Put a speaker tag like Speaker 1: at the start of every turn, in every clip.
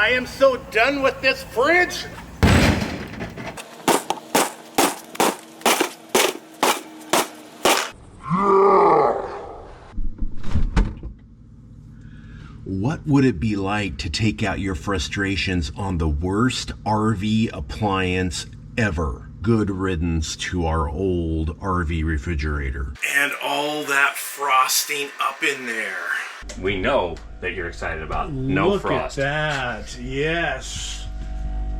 Speaker 1: I am so done with this fridge.
Speaker 2: What would it be like to take out your frustrations on the worst RV appliance ever? Good riddance to our old RV refrigerator. And all that frosting up in there.
Speaker 3: We know that you're excited about no frost.
Speaker 1: Look at that. Yes.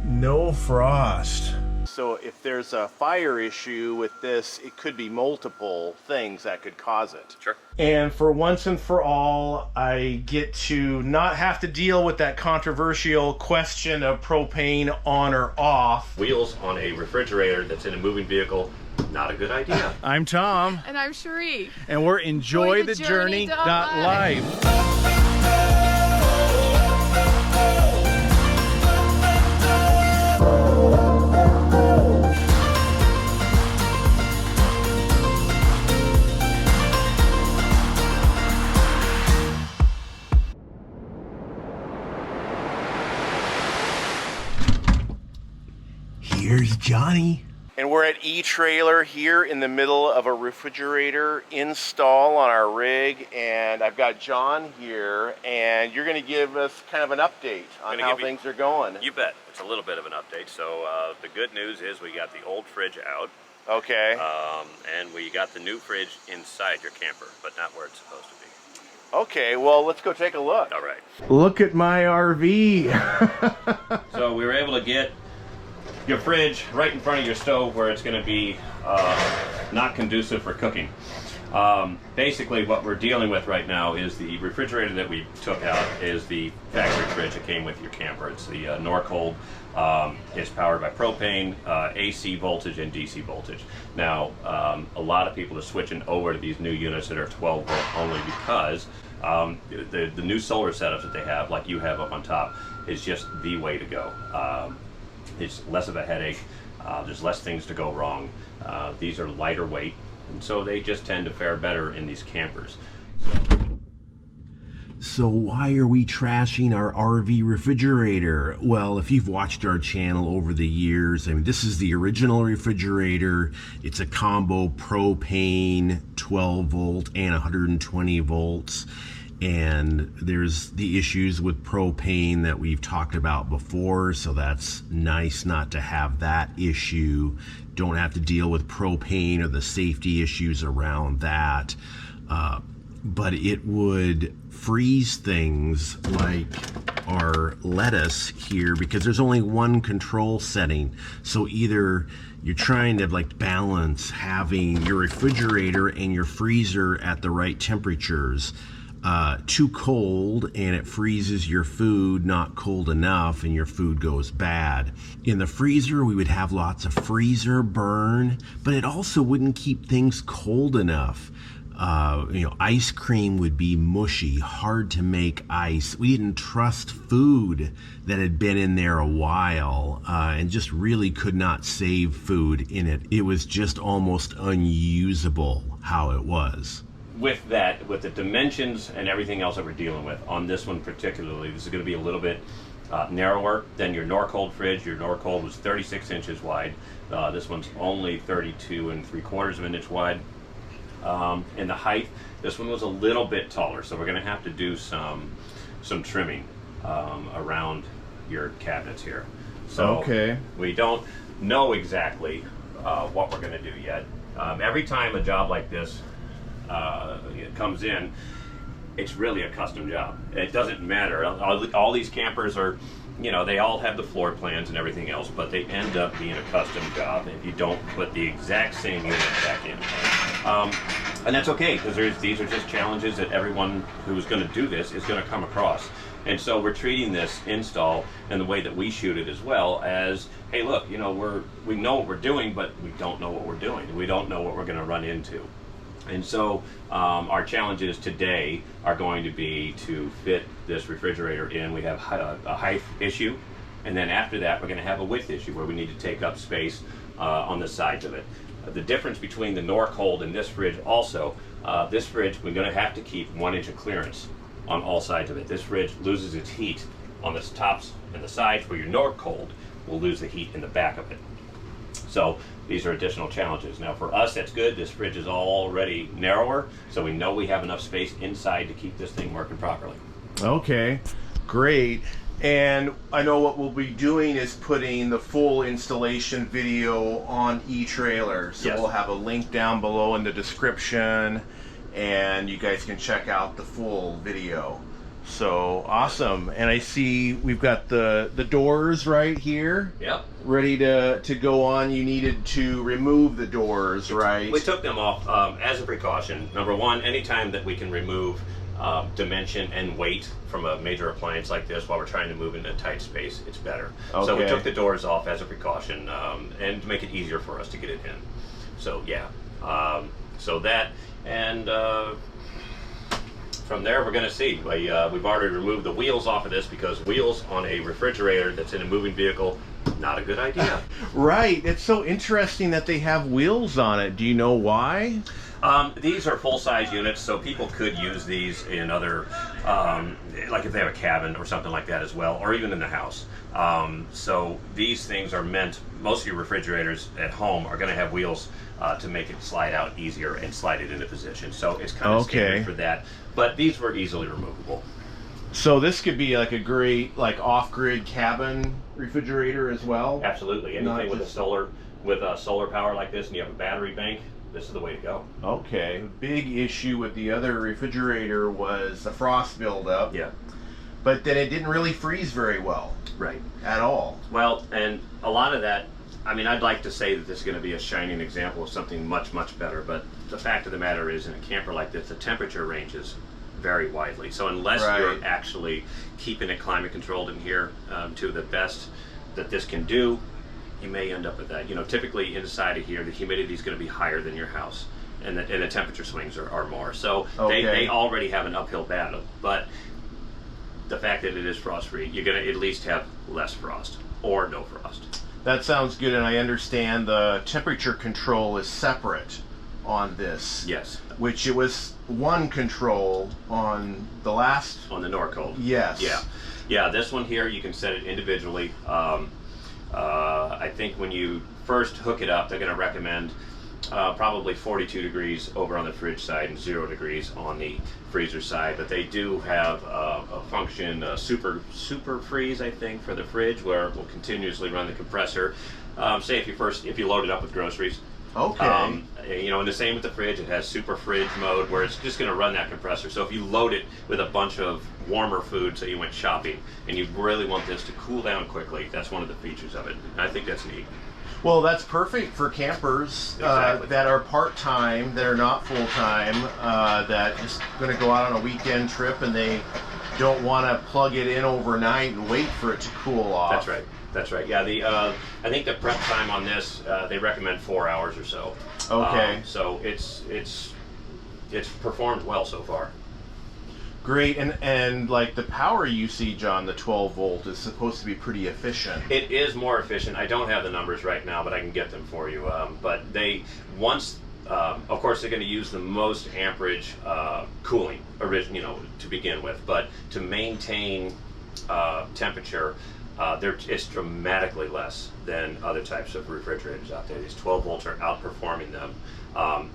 Speaker 1: No frost. So if there's a fire issue with this, it could be multiple things that could cause it.
Speaker 3: Sure.
Speaker 1: And for once and for all, I get to not have to deal with that controversial question of propane on or off.
Speaker 3: Wheels on a refrigerator that's in a moving vehicle, not a good idea.
Speaker 1: I'm Tom.
Speaker 4: And I'm Cheri.
Speaker 1: And we're EnjoyTheJourney.Life.
Speaker 2: Here's Johnny.
Speaker 1: And we're at E-Trailer here in the middle of a refrigerator install on our rig, and I've got John here, and you're going to give us kind of an update on how things are going.
Speaker 3: You bet. It's a little bit of an update. So the good news is we got the old fridge out.
Speaker 1: Okay.
Speaker 3: And we got the new fridge inside your camper, but not where it's supposed to be.
Speaker 1: Okay, well, let's go take a look.
Speaker 3: All right.
Speaker 1: Look at my RV.
Speaker 3: So we were able to get your fridge right in front of your stove where it's going to be not conducive for cooking. Basically what we're dealing with right now is the refrigerator that we took out is the factory fridge that came with your camper. It's the Norcold. It's powered by propane, AC voltage, and DC voltage. Now a lot of people are switching over to these new units that are 12 volt only because the new solar setups that they have, like you have up on top, is just the way to go. It's less of a headache. There's less things to go wrong. These are lighter weight, and so they just tend to fare better in these campers.
Speaker 2: So why are we trashing our RV refrigerator? Well, if you've watched our channel over the years, I mean, this is the original refrigerator. It's a combo propane, 12 volt and 120 volts. And there's the issues with propane that we've talked about before, so that's nice not to have that issue. Don't have to deal with propane or the safety issues around that. But it would freeze things like our lettuce here because there's only one control setting. So either you're trying to like balance having your refrigerator and your freezer at the right temperatures. Too cold and it freezes your food, not cold enough, and your food goes bad. In the freezer, we would have lots of freezer burn, but it also wouldn't keep things cold enough. Ice cream would be mushy, hard to make ice. We didn't trust food that had been in there a while, and just really could not save food in it. It was just almost unusable how it was.
Speaker 3: With that, with the dimensions and everything else that we're dealing with, on this one particularly, this is going to be a little bit narrower than your Norcold fridge. Your Norcold was 36 inches wide. This one's only 32 3/4 of an inch wide. In the height, this one was a little bit taller, so we're going to have to do some trimming around your cabinets here. So
Speaker 1: okay.
Speaker 3: We don't know exactly what we're going to do yet. Every time a job like this it comes in, it's really a custom job. It doesn't matter. All these campers are, they all have the floor plans and everything else, but they end up being a custom job if you don't put the exact same unit back in. And that's okay, because these are just challenges that everyone who's going to do this is going to come across. And so we're treating this install and the way that we shoot it as well as, hey, look, we know what we're doing, but we don't know what we're doing. We don't know what we're going to run into. And so our challenges today are going to be to fit this refrigerator in. We have a height issue, and then after that we're going to have a width issue where we need to take up space on the sides of it. The difference between the Norcold and this fridge also, this fridge we're going to have to keep 1 inch of clearance on all sides of it. This fridge loses its heat on the tops and the sides where you're north cold will lose the heat in the back of it. So these are additional challenges. Now for us, that's good. This fridge is already narrower, so we know we have enough space inside to keep this thing working properly.
Speaker 1: Okay, great. And I know what we'll be doing is putting the full installation video on eTrailer. So
Speaker 3: Yes.
Speaker 1: we'll have a link down below in the description, and you guys can check out the full video. So awesome. And I see we've got the doors right here.
Speaker 3: Yep.
Speaker 1: Ready to go on. You needed to remove the doors, right?
Speaker 3: We took them off as a precaution. Number one, anytime that we can remove dimension and weight from a major appliance like this while we're trying to move in a tight space, it's better. So we
Speaker 1: Okay.
Speaker 3: took the doors off as a precaution and to make it easier for us to get it in. So yeah, so that, and from there we're going to see. We've already removed the wheels off of this because wheels on a refrigerator that's in a moving vehicle, not a good idea.
Speaker 1: Right. It's so interesting that they have wheels on it. Do you know why?
Speaker 3: These are full-size units, so people could use these in other, like if they have a cabin or something like that as well, or even in the house. So these things are meant, most of your refrigerators at home are going to have wheels to make it slide out easier and slide it into position. So it's kind of standard for that. But these were easily removable.
Speaker 1: So this could be like a great off-grid cabin refrigerator as well.
Speaker 3: Absolutely. Anything with solar power like this, and you have a battery bank, this is the way to go.
Speaker 1: Okay. The big issue with the other refrigerator was the frost buildup.
Speaker 3: Yeah.
Speaker 1: But then it didn't really freeze very well.
Speaker 3: Right.
Speaker 1: At all.
Speaker 3: Well, and a lot of that, I mean, I'd like to say that this is going to be a shining example of something much, much better, but the fact of the matter is, in a camper like this, the temperature ranges very widely. So unless you're actually keeping it climate controlled in here to the best that this can do, you may end up with that. You know, typically inside of here, the humidity is going to be higher than your house, and the temperature swings are more. So they already have an uphill battle, but the fact that it is frost-free, you're going to at least have less frost or no frost.
Speaker 1: That sounds good, and I understand the temperature control is separate on this.
Speaker 3: Yes.
Speaker 1: Which it was one control on the last.
Speaker 3: On the Norcold.
Speaker 1: Yes.
Speaker 3: Yeah. Yeah, this one here, you can set it individually. I think when you first hook it up, they're going to recommend probably 42 degrees over on the fridge side and 0 degrees on the freezer side. But they do have a function, super freeze, I think, for the fridge, where it will continuously run the compressor. Say if you load it up with groceries.
Speaker 1: Okay.
Speaker 3: You know, and the same with the fridge. It has super fridge mode where it's just going to run that compressor. So if you load it with a bunch of warmer food, so you went shopping, and you really want this to cool down quickly, that's one of the features of it. And I think that's neat.
Speaker 1: Well, that's perfect for campers that are part-time, that are not full-time, that just going to go out on a weekend trip and they don't want to plug it in overnight and wait for it to cool off.
Speaker 3: That's right. That's right. Yeah. I think the prep time on this, they recommend 4 hours or so.
Speaker 1: Okay.
Speaker 3: So it's performed well so far.
Speaker 1: Great, and like the power usage on the 12 volt is supposed to be pretty efficient.
Speaker 3: It is more efficient. I don't have the numbers right now, but I can get them for you. But of course, they're going to use the most amperage cooling, to begin with. But to maintain temperature, it's dramatically less than other types of refrigerators out there. These 12 volts are outperforming them.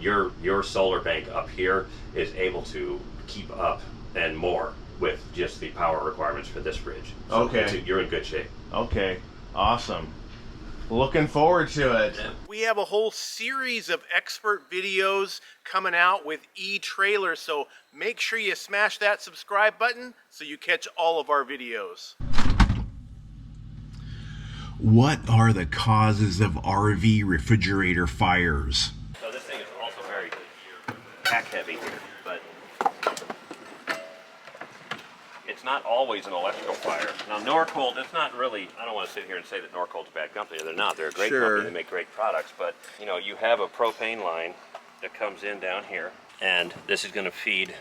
Speaker 3: Your solar bank up here is able to keep up and more with just the power requirements for this fridge. So
Speaker 1: okay.
Speaker 3: You're in good shape.
Speaker 1: Okay, awesome. Looking forward to it. We have a whole series of expert videos coming out with eTrailer, so make sure you smash that subscribe button so you catch all of our videos.
Speaker 2: What are the causes of RV refrigerator fires?
Speaker 3: So this thing is also very pack heavy, but it's not always an electrical fire. Now Norcold, it's not really, I don't want to sit here and say that Norcold's a bad company. They're not. They're a great company. They make great products, but you have a propane line that comes in down here, and this is going to feed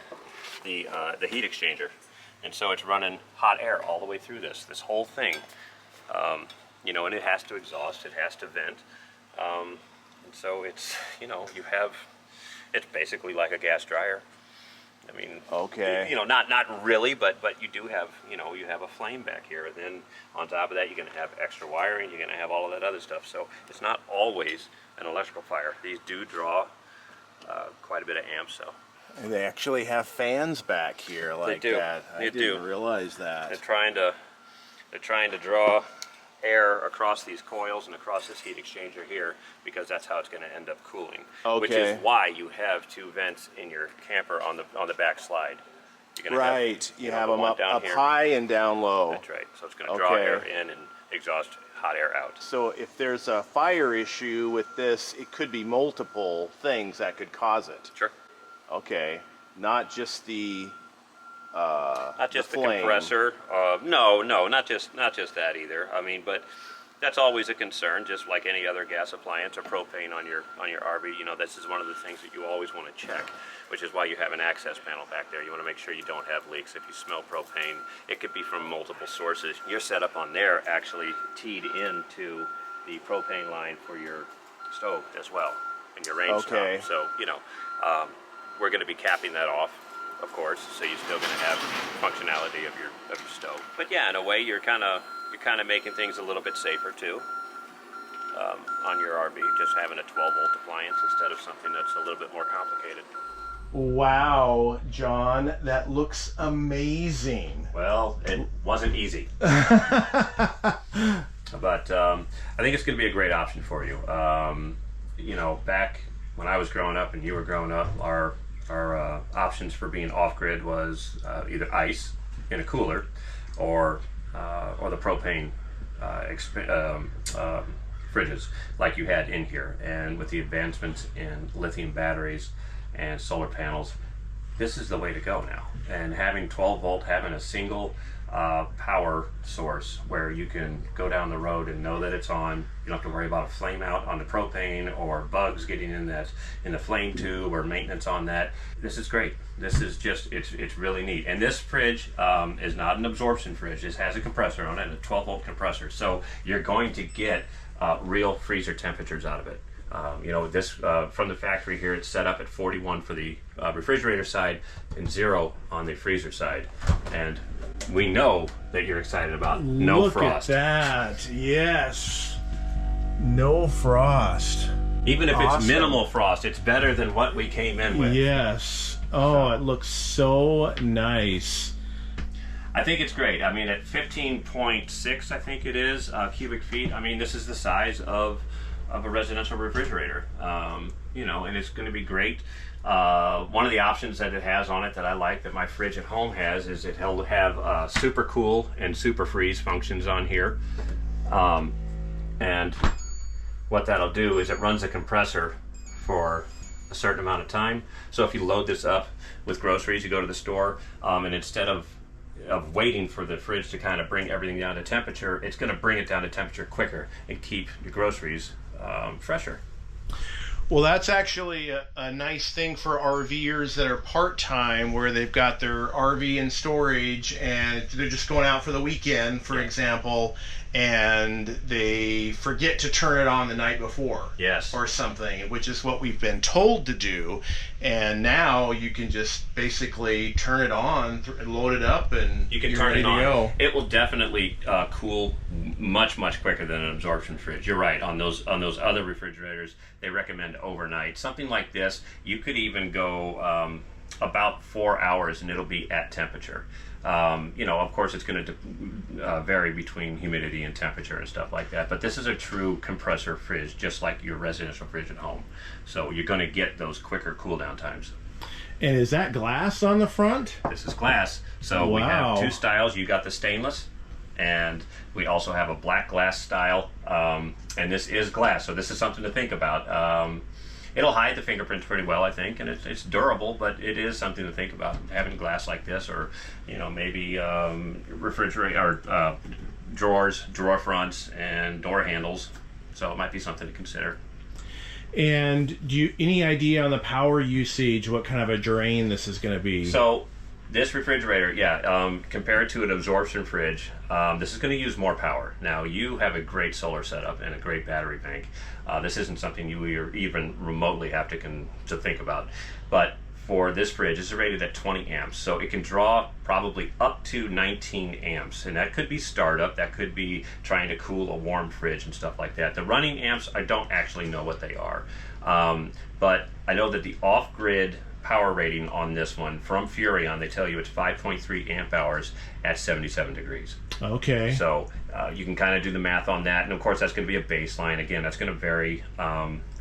Speaker 3: the heat exchanger. And so it's running hot air all the way through this whole thing. And it has to exhaust, it has to vent. And so it's, it's basically like a gas dryer. I mean,
Speaker 1: Okay.
Speaker 3: you know, not really, but you do have, you know, you have a flame back here, and then on top of that, you're going to have extra wiring. You're going to have all of that other stuff. So it's not always an electrical fire. These do draw quite a bit of amps. So
Speaker 1: And they actually have fans back here like
Speaker 3: do.
Speaker 1: that. I
Speaker 3: They do.
Speaker 1: didn't realize that.
Speaker 3: they're trying to draw air across these coils and across this heat exchanger here, because that's how it's going to end up cooling. Which
Speaker 1: Okay.
Speaker 3: is why you have two vents in your camper on the back slide. You're gonna
Speaker 1: Right.
Speaker 3: have,
Speaker 1: You
Speaker 3: know,
Speaker 1: have
Speaker 3: the
Speaker 1: them
Speaker 3: one
Speaker 1: up,
Speaker 3: down
Speaker 1: up
Speaker 3: here.
Speaker 1: high and down low.
Speaker 3: That's right. So it's going to draw
Speaker 1: Okay.
Speaker 3: air in and exhaust hot air out.
Speaker 1: So if there's a fire issue with this, it could be multiple things that could cause it.
Speaker 3: Sure.
Speaker 1: Okay. Not just the
Speaker 3: Not just the
Speaker 1: flame.
Speaker 3: compressor. No, not just that either. I mean, but that's always a concern, just like any other gas appliance or propane on your RV. You know, this is one of the things that you always want to check, which is why you have an access panel back there. You want to make sure you don't have leaks. If you smell propane, it could be from multiple sources. Your setup on there actually teed into the propane line for your stove as well, and your range
Speaker 1: Okay.
Speaker 3: stove. So, you know, we're going to be capping that off, of course, so you're still going to have functionality of your stove. But yeah, in a way, you're kind of making things a little bit safer too on your RV, just having a 12-volt appliance instead of something that's a little bit more complicated.
Speaker 1: Wow, John, that looks amazing.
Speaker 3: Well, it wasn't easy, but I think it's going to be a great option for you. You know, back when I was growing up and you were growing up, our options for being off-grid was either ice in a cooler or the propane fridges like you had in here. And with the advancements in lithium batteries and solar panels, this is the way to go now. And having 12 volt, having a single power source where you can go down the road and know that it's on. You don't have to worry about a flame out on the propane or bugs getting in the flame tube or maintenance on that. This is great. This is just, it's really neat. And this fridge is not an absorption fridge. This has a compressor on it, a 12 volt compressor. So you're going to get real freezer temperatures out of it. You know, this from the factory here, it's set up at 41 for the refrigerator side and 0 on the freezer side. And we know that you're excited about no frost.
Speaker 1: Look at that. Yes. No frost.
Speaker 3: Even if
Speaker 1: Awesome.
Speaker 3: it's minimal frost, it's better than what we came in with.
Speaker 1: Yes. Oh, it looks so nice.
Speaker 3: I think it's great. I mean, at 15.6, I think it is, cubic feet, I mean, this is the size of a residential refrigerator. You know, and it's going to be great. One of the options that it has on it that I like, that my fridge at home has, is it'll have super cool and super freeze functions on here. And what that'll do is it runs a compressor for a certain amount of time. So if you load this up with groceries, you go to the store, and instead of waiting for the fridge to kind of bring everything down to temperature, it's going to bring it down to temperature quicker and keep your groceries fresher.
Speaker 1: Well, that's actually a nice thing for RVers that are part-time, where they've got their RV in storage and they're just going out for the weekend, for example, and they forget to turn it on the night before.
Speaker 3: Yes.
Speaker 1: Or something, which is what we've been told to do. And now you can just basically turn it on, load it up, and
Speaker 3: You can
Speaker 1: you're
Speaker 3: turn
Speaker 1: ready
Speaker 3: it
Speaker 1: to
Speaker 3: on.
Speaker 1: go.
Speaker 3: It will definitely cool much quicker than an absorption fridge. You're right. On those other refrigerators, they recommend overnight. Something like this, you could even go about 4 hours and it'll be at temperature. You know, of course, it's going to vary between humidity and temperature and stuff like that. But this is a true compressor fridge, just like your residential fridge at home. So you're going to get those quicker cool down times.
Speaker 1: And is that glass on the front?
Speaker 3: This is glass. So we
Speaker 1: Wow.
Speaker 3: have two styles. You got the stainless, and we also have a black glass style. And this is glass, so this is something to think about. It'll hide the fingerprints pretty well, I think, and it's durable, but it is something to think about, having glass like this, or you know, maybe refrigerator or drawers, drawer fronts, and door handles. So it might be something to consider.
Speaker 1: And do you any idea on the power usage, what kind of a drain this is going to be?
Speaker 3: So this refrigerator, compared to an absorption fridge, this is going to use more power. Now, you have a great solar setup and a great battery bank. This isn't something you even remotely have to think about. But for this fridge is rated at 20 amps, so it can draw probably up to 19 amps, and that could be startup, that could be trying to cool a warm fridge and stuff like that. The running amps, I don't actually know what they are, but I know that the off-grid power rating on this one from Furrion, they tell you it's 5.3 amp hours at 77 degrees.
Speaker 4: Okay.
Speaker 3: So you can kind of do the math on that, and of course that's going to be a baseline. Again, that's going to vary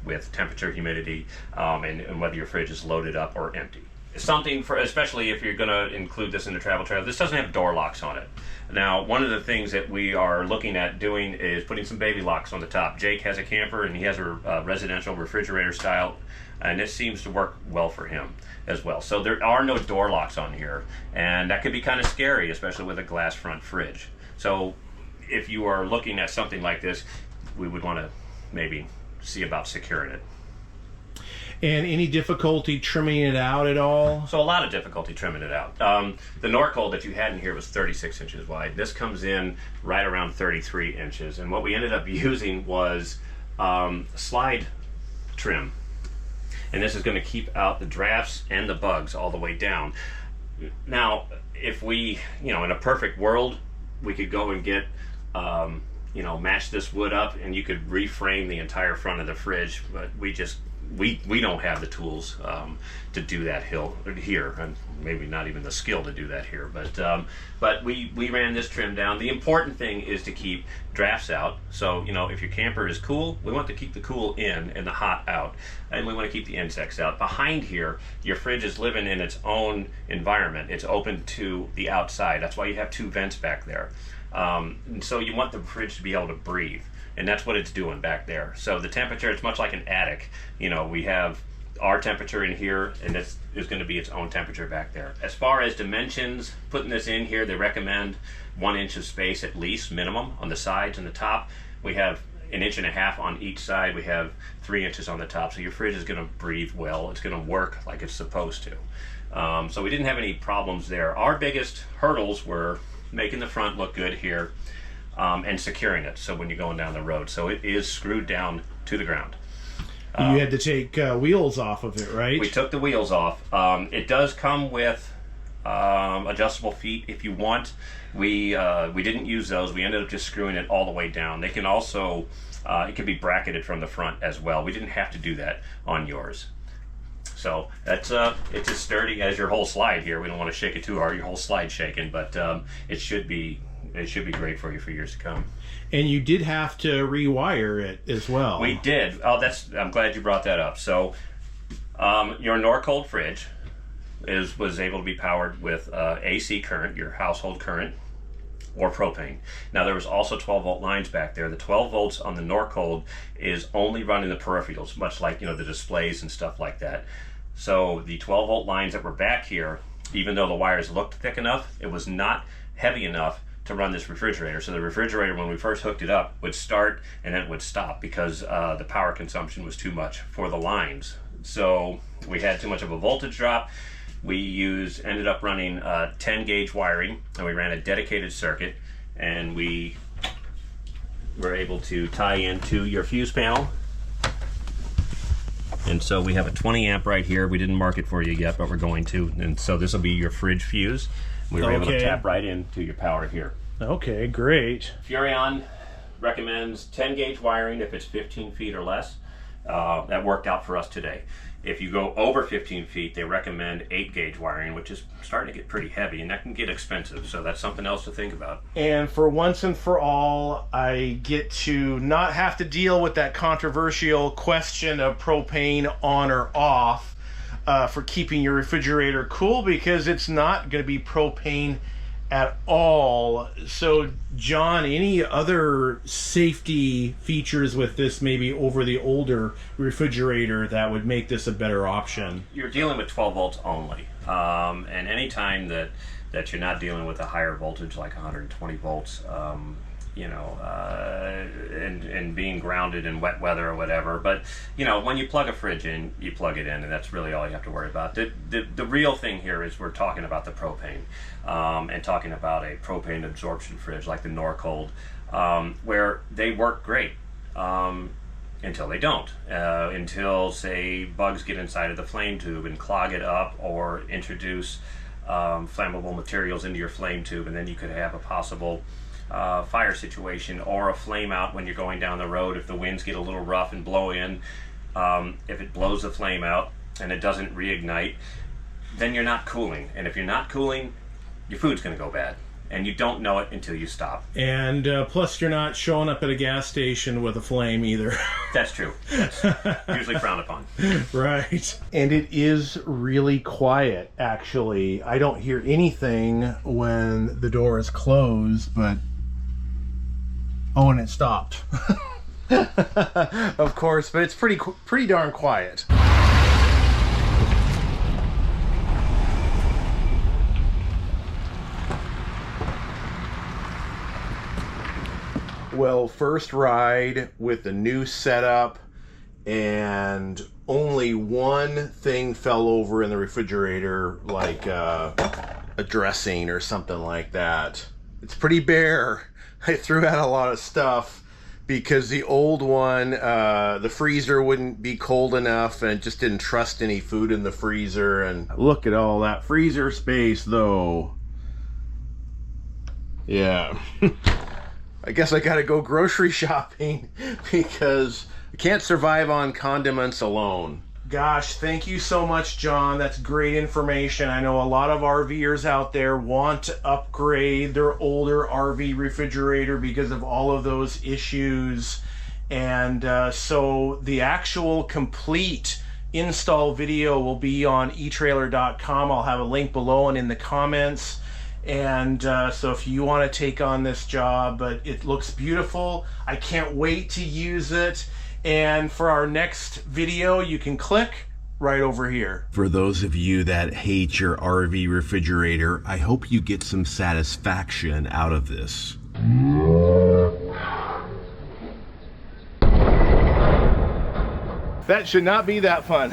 Speaker 3: with temperature, humidity, and whether your fridge is loaded up or empty. Something for, especially if you're going to include this in the travel trailer, this doesn't have door locks on it. Now, one of the things that we are looking at doing is putting some baby locks on the top. Jake has a camper and he has a residential refrigerator style, and it seems to work well for him as well. So there are no door locks on here, and that could be kind of scary, especially with a glass front fridge. So if you are looking at something like this, we would want to maybe see about securing it.
Speaker 4: And any difficulty trimming it out at all?
Speaker 3: So a lot of difficulty trimming it out. The Norcold that you had in here was 36 inches wide. This comes in right around 33 inches. And what we ended up using was slide trim. And this is going to keep out the drafts and the bugs all the way down. Now, if we, in a perfect world, we could go and get, match this wood up and you could reframe the entire front of the fridge, but we don't have the tools to do that here, and maybe not even the skill to do that here. But we ran this trim down. The important thing is to keep drafts out. So if your camper is cool, we want to keep the cool in and the hot out, and we want to keep the insects out. Behind here, your fridge is living in its own environment. It's open to the outside. That's why you have two vents back there. And so you want the fridge to be able to breathe. And that's what it's doing back there. So the temperature, it's much like an attic. We have our temperature in here, and this is going to be its own temperature back there. As far as dimensions, putting this in here, they recommend 1 inch of space at least, minimum, on the sides and the top. We have 1.5 inches on each side. We have 3 inches on the top. So your fridge is going to breathe well. It's going to work like it's supposed to. So we didn't have any problems there. Our biggest hurdles were making the front look good here, and securing it, so when you're going down the road. So it is screwed down to the ground.
Speaker 4: You had to take wheels off of it, right?
Speaker 3: We took the wheels off. It does come with adjustable feet if you want. We didn't use those. We ended up just screwing it all the way down. They can also, it can be bracketed from the front as well. We didn't have to do that on yours. So it's as sturdy as your whole slide here. We don't want to shake it too hard. Your whole slide's shaking, but it should be great for you for years to come.
Speaker 4: And you did have to rewire it as well.
Speaker 3: We did. Oh, I'm glad you brought that up. So your Norcold fridge was able to be powered with AC current, your household current, or propane. Now there was also 12 volt lines back there. The 12 volts on the Norcold is only running the peripherals, much like the displays and stuff like that. So the 12 volt lines that were back here, even though the wires looked thick enough, it was not heavy enough to run this refrigerator. So the refrigerator, when we first hooked it up, would start and then it would stop because the power consumption was too much for the lines. So we had too much of a voltage drop. We ended up running 10 gauge wiring, and we ran a dedicated circuit, and we were able to tie into your fuse panel. And so we have a 20 amp right here. We didn't mark it for you yet, but we're going to. And so this will be your fridge fuse. We were able to tap right into your power here.
Speaker 4: Okay, great.
Speaker 3: Furrion recommends 10 gauge wiring if it's 15 feet or less. That worked out for us today. If you go over 15 feet, they recommend 8 gauge wiring, which is starting to get pretty heavy, and that can get expensive, so that's something else to think about.
Speaker 4: And for once and for all, I get to not have to deal with that controversial question of propane on or off for keeping your refrigerator cool, because it's not going to be propane at all. So John, any other safety features with this maybe over the older refrigerator that would make this a better option?
Speaker 3: You're dealing with 12 volts only, and anytime that you're not dealing with a higher voltage like 120 volts, and being grounded in wet weather or whatever. But when you plug a fridge in, you plug it in, and that's really all you have to worry about. The real thing here is we're talking about the propane, and talking about a propane absorption fridge like the Norcold, where they work great. until they don't. Until, say, bugs get inside of the flame tube and clog it up, or introduce flammable materials into your flame tube, and then you could have a possible fire situation, or a flame out when you're going down the road. If the winds get a little rough and blow in, if it blows the flame out and it doesn't reignite, then you're not cooling. And if you're not cooling, your food's going to go bad. And you don't know it until you stop.
Speaker 4: And plus, you're not showing up at a gas station with a flame either.
Speaker 3: That's true. That's usually frowned upon.
Speaker 4: Right. And it is really quiet, actually. I don't hear anything when the door is closed, but... Oh, and it stopped. Of course, but it's pretty darn quiet. Well, first ride with the new setup, and only one thing fell over in the refrigerator, like a dressing or something like that. It's pretty bare. I threw out a lot of stuff because the old one, the freezer wouldn't be cold enough, and it just didn't trust any food in the freezer. And look at all that freezer space, though. Yeah. I guess I gotta go grocery shopping because I can't survive on condiments alone. Gosh, thank you so much, John. That's great information. I know a lot of RVers out there want to upgrade their older RV refrigerator because of all of those issues. And so the actual complete install video will be on eTrailer.com. I'll have a link below and in the comments. And so if you want to take on this job, but it looks beautiful, I can't wait to use it. And for our next video, you can click right over here.
Speaker 2: For those of you that hate your RV refrigerator, I hope you get some satisfaction out of this.
Speaker 4: That should not be that fun.